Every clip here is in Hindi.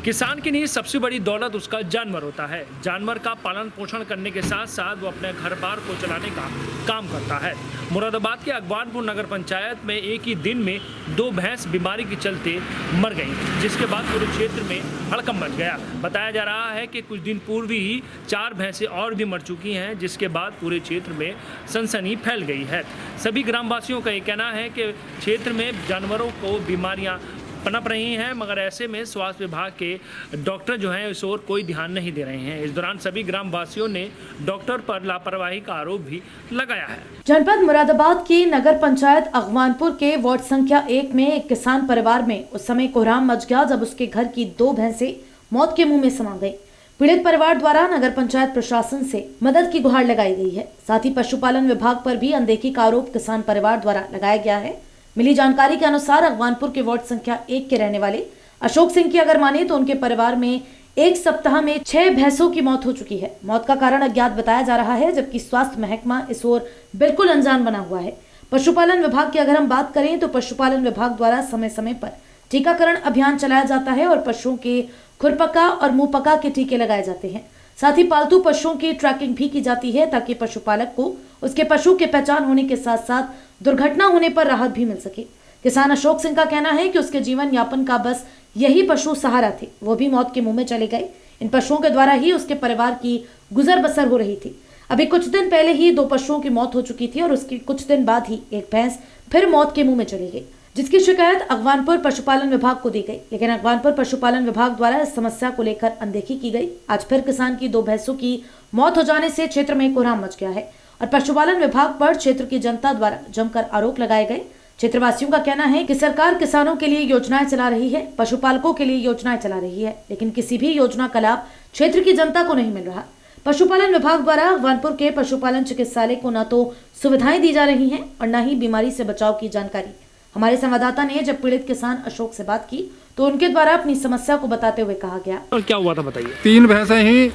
किसान की नहीं सबसे बड़ी दौलत उसका जानवर होता है। जानवर का पालन पोषण करने के साथ साथ वो अपने घर बार को चलाने का काम करता है। मुरादाबाद के अगवानपुर नगर पंचायत में एक ही दिन में 2 भैंस बीमारी के चलते मर गईं, जिसके बाद पूरे क्षेत्र में हड़कंप मच गया। बताया जा रहा है कि कुछ दिन पूर्व ही 4 भैंसें और भी मर चुकी हैं, जिसके बाद पूरे क्षेत्र में सनसनी फैल गई है। सभी ग्रामवासियों का ये कहना है कि क्षेत्र में जानवरों को बीमारियां पनप रही हैं, मगर ऐसे में स्वास्थ्य विभाग के डॉक्टर जो हैं इस ओर कोई ध्यान नहीं दे रहे हैं। इस दौरान सभी ग्रामवासियों ने डॉक्टर पर लापरवाही का आरोप भी लगाया है। जनपद मुरादाबाद की नगर पंचायत अगवानपुर के वार्ड संख्या 1 में एक किसान परिवार में उस समय कोहराम मच गया जब उसके घर की 2 भैंसें मौत के मुंह में समा गई। पीड़ित परिवार द्वारा नगर पंचायत प्रशासन से मदद की गुहार लगाई गई है। साथ ही पशुपालन विभाग पर भी अनदेखी का आरोप किसान परिवार द्वारा लगाया गया है। मिली जानकारी के अनुसार अगवानपुर के वार्ड संख्या 1 के रहने वाले अशोक सिंह की अगर माने तो उनके परिवार में एक सप्ताह में 6 भैंसों की मौत हो चुकी है। मौत का कारण अज्ञात बताया जा रहा है, जबकि स्वास्थ्य महकमा इस ओर बिल्कुल अनजान बना हुआ है। पशुपालन विभाग की अगर हम बात करें तो पशुपालन विभाग द्वारा समय समय पर टीकाकरण अभियान चलाया जाता है और पशुओं के खुरपका और मुंहपका के टीके लगाए जाते हैं। साथ ही पालतू पशुओं की ट्रैकिंग भी की जाती है ताकि पशुपालक को उसके पशु के पहचान होने के साथ साथ दुर्घटना होने पर राहत भी मिल सके। किसान अशोक सिंह का कहना है कि उसके जीवन यापन का बस यही पशु सहारा थे, वो भी मौत के मुंह में चले गए। इन पशुओं के द्वारा ही उसके परिवार की गुजर बसर हो रही थी। अभी कुछ दिन पहले ही 2 पशुओं की मौत हो चुकी थी और उसके कुछ दिन बाद ही एक भैंस फिर मौत के मुंह में चली गई, जिसकी शिकायत अगवानपुर पशुपालन विभाग को दी गई, लेकिन अगवानपुर पशुपालन विभाग द्वारा इस समस्या को लेकर अनदेखी की गई। आज फिर किसान की 2 भैंसों की मौत हो जाने से क्षेत्र में कोहराम मच गया है और पशुपालन विभाग पर क्षेत्र की जनता द्वारा जमकर आरोप लगाए गए। क्षेत्रवासियों का कहना है कि सरकार किसानों के लिए योजनाएं चला रही है, पशुपालकों के लिए योजनाएं चला रही है, लेकिन किसी भी योजना का लाभ क्षेत्र की जनता को नहीं मिल रहा। पशुपालन विभाग द्वारा अगवानपुर के पशुपालन चिकित्सालय को न तो सुविधाएं दी जा रही हैं और न ही बीमारी से बचाव की जानकारी। हमारे संवाददाता ने जब पीड़ित किसान अशोक से बात की तो उनके द्वारा अपनी समस्या को बताते हुए कहा गया। और क्या हुआ था बताइए। 3 भैंसें ही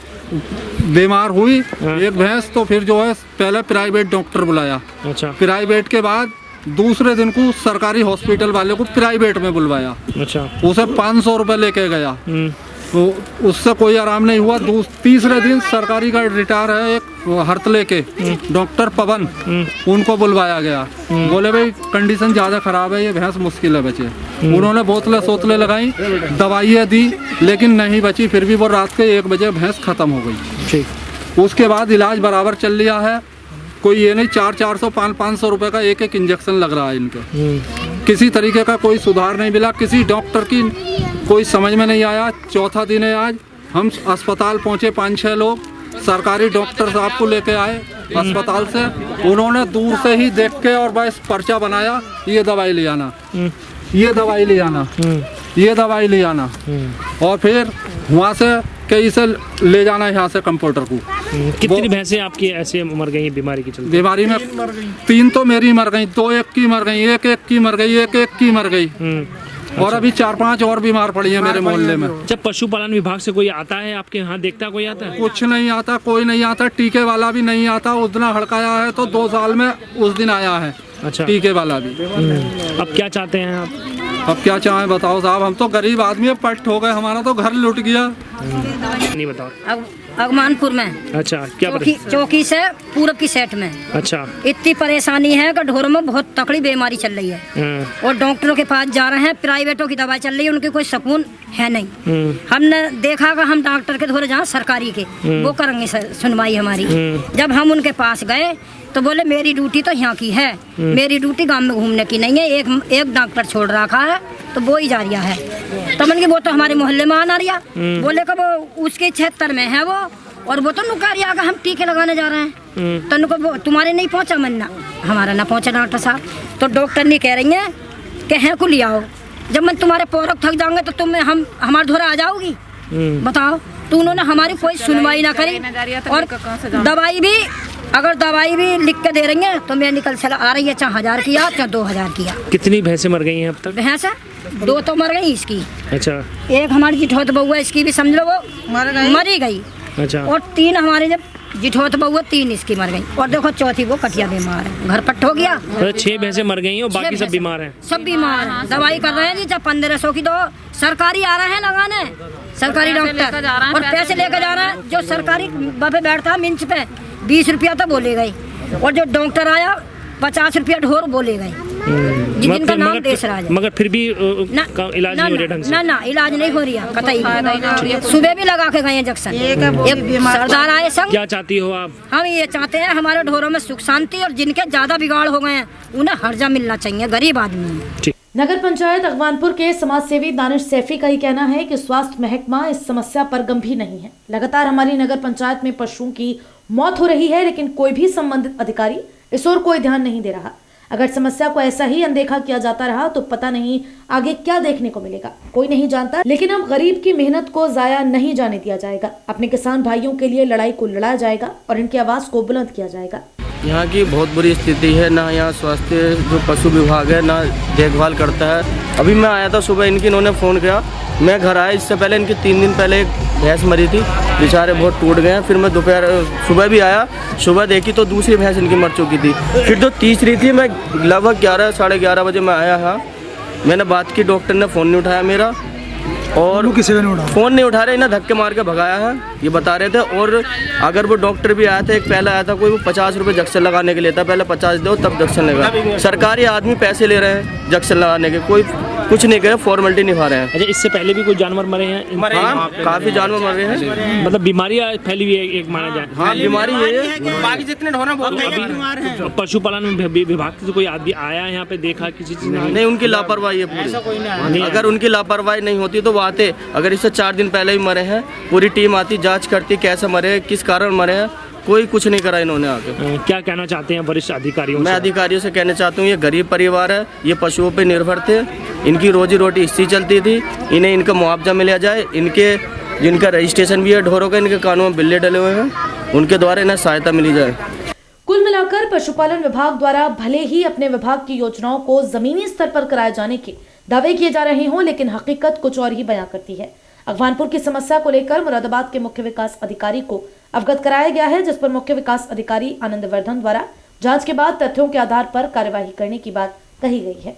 बीमार हुई। एक भैंस तो फिर जो है पहले प्राइवेट डॉक्टर बुलाया। अच्छा। प्राइवेट के बाद दूसरे दिन को सरकारी हॉस्पिटल वाले को प्राइवेट में बुलवाया। अच्छा। उसे 500 रुपये लेके गया, तो उससे कोई आराम नहीं हुआ। तीसरे दिन सरकारी का रिटायर है एक हरतले के डॉक्टर पवन, उनको बुलवाया गया। बोले भाई कंडीशन ज़्यादा ख़राब है, ये भैंस मुश्किल है बचे। उन्होंने बोतलें सोतलें लगाई, दवाइयाँ दी, लेकिन नहीं बची। फिर भी वो रात के 1 बजे भैंस ख़त्म हो गई। ठीक। उसके बाद इलाज बराबर चल लिया है, कोई ये नहीं 400 500 रुपये का एक इंजेक्शन लग रहा है इनके। किसी तरीके का कोई सुधार नहीं मिला, किसी डॉक्टर की कोई समझ में नहीं आया। चौथा दिन है आज, हम अस्पताल पहुंचे 5-6 लोग, सरकारी डॉक्टर साहब को लेके आए अस्पताल से। उन्होंने दूर से ही देख के और बस पर्चा बनाया, ये दवाई ले आना, ये दवाई ले आना, ये दवाई ले आना, और फिर वहाँ से कहीं से ले जाना यहाँ से कंपाउंडर को। कितनी भैंसें आपकी ऐसे मर गई बीमारी की चलते? बीमारी में 3 तो मेरी मर गई, 2 एक की मर गई, एक की मर गई, एक की मर गई। और अभी 4-5 और बीमार पड़ी है मेरे मोहल्ले में। जब पशुपालन विभाग से कोई आता है आपके यहाँ, देखता कोई आता है? कुछ नहीं आता, कोई नहीं आता। टीके वाला भी नहीं आता। उस दिन हड़काया है तो 2 साल में उस दिन आया है। अच्छा। टीके वाला भी। अब क्या चाहते हैं आप? अब क्या चाहें बताओ साहब, हम तो गरीब आदमी है, पट हो गए, हमारा तो घर लुट गया। नहीं बताओ। अगवानपुर में। अच्छा। क्या चौकी से पूरब की सेट में। अच्छा। इतनी परेशानी है कि ढोरों में बहुत तकड़ी बीमारी चल रही है और डॉक्टरों के पास जा रहे हैं, प्राइवेटों की दवाई चल रही है, उनकी कोई सुकून है नहीं। हमने देखा कि हम डॉक्टर के थोड़े जहाँ सरकारी के वो करेंगे सुनवाई हमारी। जब हम उनके पास गए तो बोले मेरी ड्यूटी तो यहाँ की है, मेरी ड्यूटी गांव में घूमने की नहीं है। एक डॉक्टर छोड़ रखा है तो वो ही जा रहा है। तो मन की वो तो हमारे मोहल्ले में आना रहा। बोले कि वो उसके 76 में है वो, और वो तो नुकारिया का हम टीके लगाने जा रहे हैं। तो नुको तुम्हारे नहीं पहुँचा मन्ना, हमारा ना पहुँचा डॉक्टर साहब। तो डॉक्टर नहीं कह रही है कि हैं को ले आओ, जब मैं तुम्हारे पौरक थक जाऊंगे तो तुम हम हमारे धोरा आ जाओगी, बताओ। तो उन्होंने हमारी कोई सुनवाई ना करी और दवाई भी अगर दवाई भी लिख के दे रही है तो मेडिकल चला आ रही है, चाहे 1000 किया चाहे 2000 किया। कितनी भैंसें मर गई हैं अब तक? भैंस 2 तो मर गई इसकी। अच्छा। एक हमारी जिठौत बहू है, इसकी भी समझ लो वो मरी गई। अच्छा। और 3 हमारे जब जिठोत बहू 3 इसकी मर गई और देखो चौथी वो कटिया बीमार है, घर पट्ट हो गया। तो 6 भैंसें मर गई हैं और बाकी सब बीमार हैं। सब बीमार हैं, दवाई कर रहे हैं जी, 1500 की दो सरकारी आ रहे हैं लगाने, सरकारी डॉक्टर और पैसे लेकर जा रहे हैं। जो सरकारी पे बैठता है मिंच पे 20 रुपया तो बोले गए और जो डॉक्टर आया 50 रुपया ढोर बोले गए, जिनका नाम देश राज। मगर फिर भी इलाज नहीं हो रहा ढंग से। ना इलाज नहीं हो रही है, कतई सुबह भी लगा के गए इंजेक्शन। एक सरदार आए संग। क्या चाहती हो आप? हम ये चाहते हैं हमारे ढोरों में सुख शांति, और जिनके ज्यादा बिगाड़ हो गए हैं उन्हें हर्जा मिलना चाहिए, गरीब आदमी है। नगर पंचायत अगवानपुर के समाज सेवी दानिश सैफी का ही कहना है कि स्वास्थ्य महकमा इस समस्या पर गंभीर नहीं है। लगातार हमारी नगर पंचायत में पशुओं की मौत हो रही है, लेकिन कोई भी संबंधित अधिकारी इस ओर कोई ध्यान नहीं दे रहा। अगर समस्या को ऐसा ही अनदेखा किया जाता रहा तो पता नहीं आगे क्या देखने को मिलेगा, कोई नहीं जानता। लेकिन अब गरीब की मेहनत को जाया नहीं जाने दिया जाएगा। अपने किसान भाइयों के लिए लड़ाई को लड़ा जाएगा और इनकी आवाज को बुलंद किया जाएगा। यहाँ की बहुत बुरी स्थिति है, ना यहाँ स्वास्थ्य जो पशु विभाग है ना देखभाल करता है। अभी मैं आया था सुबह, इन्होंने फ़ोन किया, मैं घर आया, इससे पहले इनकी 3 दिन पहले एक भैंस मरी थी, बेचारे बहुत टूट गए हैं। फिर मैं दोपहर सुबह भी आया, सुबह देखी तो दूसरी भैंस इनकी मर चुकी थी। फिर तो तीसरी थी। मैं लगभग 11 साढ़े 11 बजे मैं आया। हाँ, मैंने बात की, डॉक्टर ने फ़ोन नहीं उठाया मेरा, और फ़ोन नहीं उठा रहे, इन्हें धक्के मार के भगाया है, ये बता रहे थे। और अगर वो डॉक्टर भी आया था, एक पहले आया था कोई, वो 50 रुपये जक्शन लगाने के लिए था, पहले 50 दो तब जक्शन लगा। सरकारी आदमी पैसे ले रहे हैं जक्शन लगाने के, कोई कुछ नहीं करे, फॉर्मेलिटी निभा रहे हैं। अच्छा, इससे पहले भी कुछ जानवर मरे हैं? हाँ, काफ़ी जानवर मर रहे हैं। मतलब बीमारियाँ फैली हुई है एक माना जाए। हाँ, बीमारी है। बाकी जितने ढोना अभी पशुपालन विभाग से कोई आदमी आया यहाँ पे, देखा किसी चीज़ नहीं, उनकी लापरवाही है पूरी। अगर उनकी लापरवाही नहीं होती तो वो आते। अगर इससे 4 दिन पहले ही मरे हैं, पूरी टीम आती, जांच करती कैसे मरे, किस कारण मरे हैं, कोई कुछ नहीं करा इन्होंने आके। क्या कहना चाहते हैं वरिष्ठ अधिकारियों से? मैं अधिकारियों से कहना चाहता हूँ, ये गरीब परिवार है, ये पशुओं पे निर्भर थे, इनकी रोजी रोटी इससे चलती थी, इन्हें इनका मुआवजा मिला जाए। इनके जिनका रजिस्ट्रेशन भी है ढोरों का, इनके कानों में बिल्ले डले हुए हैं, उनके द्वारा इन्हें सहायता मिली जाए। कुल मिलाकर पशुपालन विभाग द्वारा भले ही अपने विभाग की योजनाओं को जमीनी स्तर पर कराए जाने के दावे किए जा रहे हों, लेकिन हकीकत कुछ और ही बयां करती है। अगवानपुर की समस्या को लेकर मुरादाबाद के मुख्य विकास अधिकारी को अवगत कराया गया है, जिस पर मुख्य विकास अधिकारी आनंद वर्धन द्वारा जांच के बाद तथ्यों के आधार पर कार्यवाही करने की बात कही गई है।